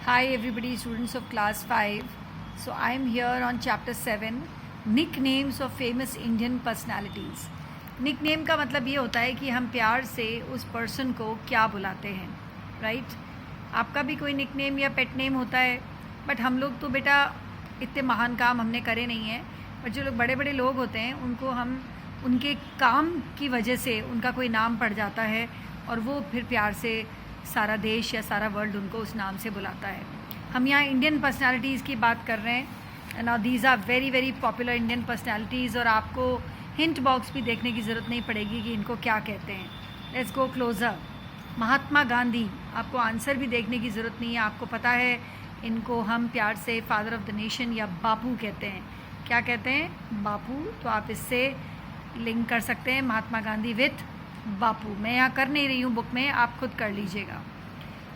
Hi everybody, students of class 5. So I am here on chapter 7, nicknames of famous Indian personalities. Nickname का मतलब ये होता है कि हम प्यार से उस पर्सन को क्या बुलाते हैं, राइट? आपका भी कोई निकनेम या पेट नेम होता है, बट हम लोग तो बेटा इतने महान काम हमने करे नहीं हैं। बट जो लोग बड़े बड़े लोग होते हैं उनको हम उनके काम की वजह से उनका कोई नाम पड़ जाता है और वो फिर प्यार से सारा देश या सारा वर्ल्ड उनको उस नाम से बुलाता है। हम यहाँ इंडियन पर्सनालिटीज़ की बात कर रहे हैं। Now these are very very popular Indian personalities और आपको हिंट बॉक्स भी देखने की ज़रूरत नहीं पड़ेगी कि इनको क्या कहते हैं। Let's go closer. Mahatma Gandhi, आपको आंसर भी देखने की ज़रूरत नहीं है, आपको पता है इनको हम प्यार से फादर ऑफ द नेशन या बापू कहते हैं। क्या कहते हैं? बापू। तो आप इससे लिंक कर सकते हैं महात्मा गांधी विथ बापू। मैं यहाँ कर नहीं रही हूँ बुक में, आप खुद कर लीजिएगा।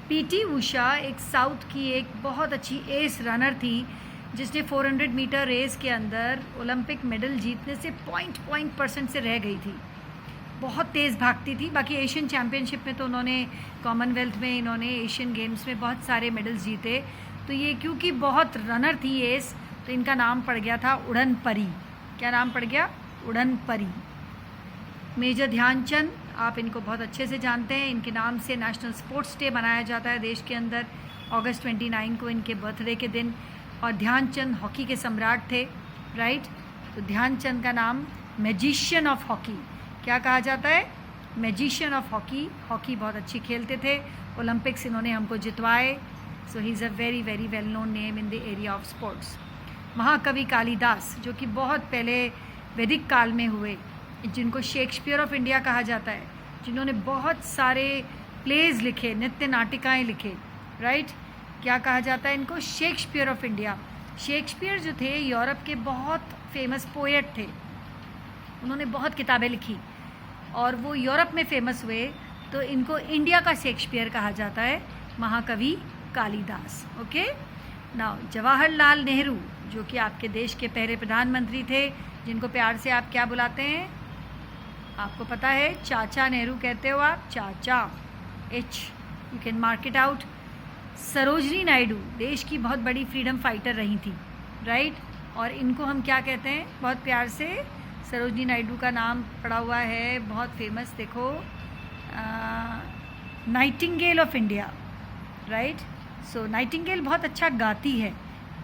पीटी उषा एक साउथ की एक बहुत अच्छी एस रनर थी जिसने 400 मीटर रेस के अंदर ओलंपिक मेडल जीतने से पॉइंट परसेंट से रह गई थी। बहुत तेज़ भागती थी। बाकी एशियन चैम्पियनशिप में तो उन्होंने, कॉमनवेल्थ में इन्होंने, एशियन गेम्स में बहुत सारे मेडल्स जीते। तो ये क्योंकि बहुत रनर थी एस, तो इनका नाम पड़ गया था उड़न परी। क्या नाम पड़ गया? उड़न परी। मेजर ध्यानचंद, आप इनको बहुत अच्छे से जानते हैं। इनके नाम से नेशनल स्पोर्ट्स डे मनाया जाता है देश के अंदर अगस्त 29 को, इनके बर्थडे के दिन। और ध्यानचंद हॉकी के सम्राट थे, राइट? तो ध्यानचंद का नाम मैजिशियन ऑफ हॉकी क्या कहा जाता है? Magician of hockey. हॉकी बहुत अच्छी खेलते थे, ओलंपिक्स इन्होंने हमको जितवाए। So he is a very very well known name in the area of sports. महाकवि कालिदास, जो कि बहुत पहले वैदिक काल में हुए, जिनको शेक्सपियर ऑफ इंडिया कहा जाता है, जिन्होंने बहुत सारे प्लेज लिखे, नृत्य नाटिकाएँ लिखे, राइट? क्या कहा जाता है इनको? Shakespeare of India. शेक्सपियर जो थे यूरोप के बहुत फेमस पोएट थे, उन्होंने बहुत किताबें लिखी और वो यूरोप में फेमस हुए, तो इनको इंडिया का शेक्सपियर कहा जाता है, महाकवि कालिदास। ओके। नाउ जवाहरलाल नेहरू, जो कि आपके देश के पहले प्रधानमंत्री थे, जिनको प्यार से आप क्या बुलाते हैं? आपको पता है, चाचा नेहरू कहते हो आप, चाचा। H, you can mark it out. Sarojini Naidu देश की बहुत बड़ी फ्रीडम फाइटर रही थी, राइट? और इनको हम क्या कहते हैं बहुत प्यार से? सरोजनी नायडू का नाम पड़ा हुआ है बहुत फेमस, देखो, Nightingale of India, right? So Nightingale बहुत अच्छा गाती है,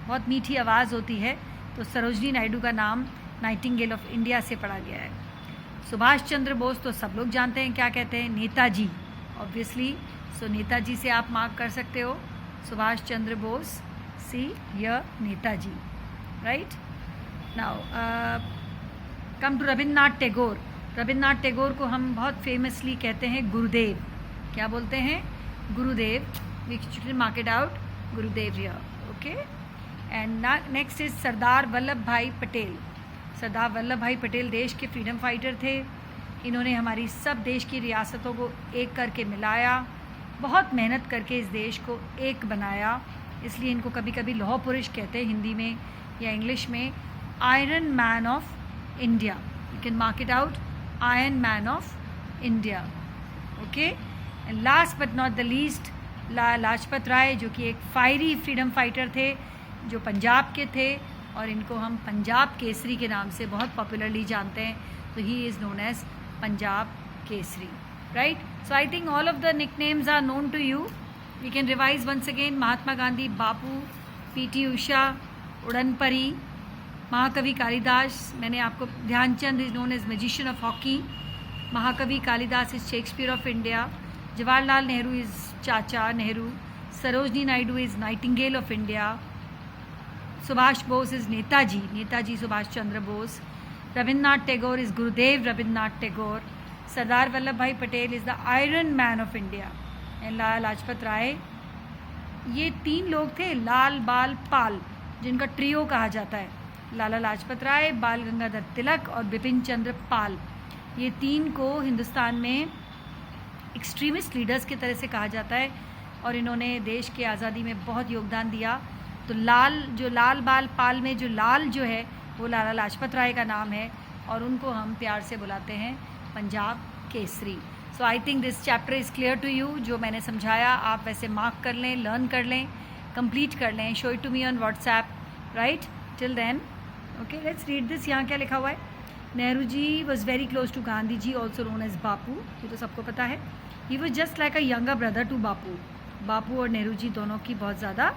बहुत मीठी आवाज़ होती है, तो सरोजनी नायडू का नाम नाइटिंगेल ऑफ इंडिया से पड़ा गया है। सुभाष चंद्र बोस तो सब लोग जानते हैं, क्या कहते हैं? नेताजी, ऑब्वियसली। सो नेताजी से आप मार्क कर सकते हो, सुभाष चंद्र बोस, सी य Netaji, right? Now come to Rabindranath Tagore. Rabindranath Tagore को हम बहुत फेमसली कहते हैं गुरुदेव। क्या बोलते हैं? Gurudev. We should mark it out, Gurudev here, okay. And next is Sardar Vallabh Bhai Patel. सरदार वल्लभ भाई पटेल देश के फ्रीडम फाइटर थे। इन्होंने हमारी सब देश की रियासतों को एक करके मिलाया, बहुत मेहनत करके इस देश को एक बनाया, इसलिए इनको कभी कभी लौह पुरुष कहते हैं हिंदी में या इंग्लिश में। Iron man of India, you can mark it out, iron man of India, okay. And last but not the least, Lajpat Rai, जो कि एक फायरी फ्रीडम फाइटर थे, जो पंजाब के थे, और इनको हम पंजाब केसरी के नाम से बहुत पॉपुलरली जानते हैं। तो he is known as Punjab Kesari, right? So I think all of the nicknames are known to you. We can revise once again. Mahatma Gandhi Bapu, PT Usha उड़न परी, महाकवि कालिदास, मैंने आपको, Dhyanchand is known as magician of hockey, महाकवि Kalidas is Shakespeare of India, Jawaharlal Nehru is Chacha Nehru, Sarojini Naidu is nightingale of India, Subhash Bose is Netaji, Netaji Subhash Chandra Bose, Rabindranath Tagore is Gurudev Rabindranath Tagore, Sardar Vallabh Bhai Patel is the iron man of India, and Lala Lajpat Rai. ये तीन लोग थे, लाल बाल पाल, जिनका ट्रियो कहा जाता है। लाला लाजपत राय, बाल गंगाधर तिलक और बिपिन चंद्र पाल, ये तीन को हिंदुस्तान में एक्सट्रीमिस्ट लीडर्स की तरह से कहा जाता है और इन्होंने देश की आज़ादी में बहुत योगदान दिया। तो लाल बाल पाल में जो लाल जो है वो लाला लाजपत राय का नाम है और उनको हम प्यार से बुलाते हैं Punjab Kesari. So I think this chapter is clear to you. जो मैंने समझाया आप वैसे मार्क कर लें, लर्न कर लें। कंप्लीट कर लें. Show it to me on WhatsApp. Right, till then okay, let's read this. यहाँ क्या लिखा हुआ है? Nehru ji was very close to Gandhi ji, also known as Bapu. ये तो सबको पता है. He was just like a younger brother to Bapu. Bapu और नेहरू जी दोनों की बहुत ज़्यादा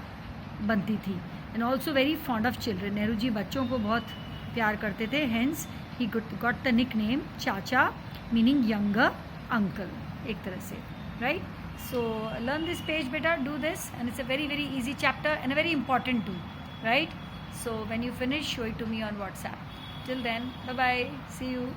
बनती थी. And also very fond of children. Nehru ji बच्चों को बहुत प्यार करते थे. Hence he got the nickname chacha, meaning younger uncle एक तरह से. Right, so learn this page beta, do this, and it's a very easy chapter and a very important too. Right, so when you finish, show it to me on WhatsApp. Till then, bye bye, see you.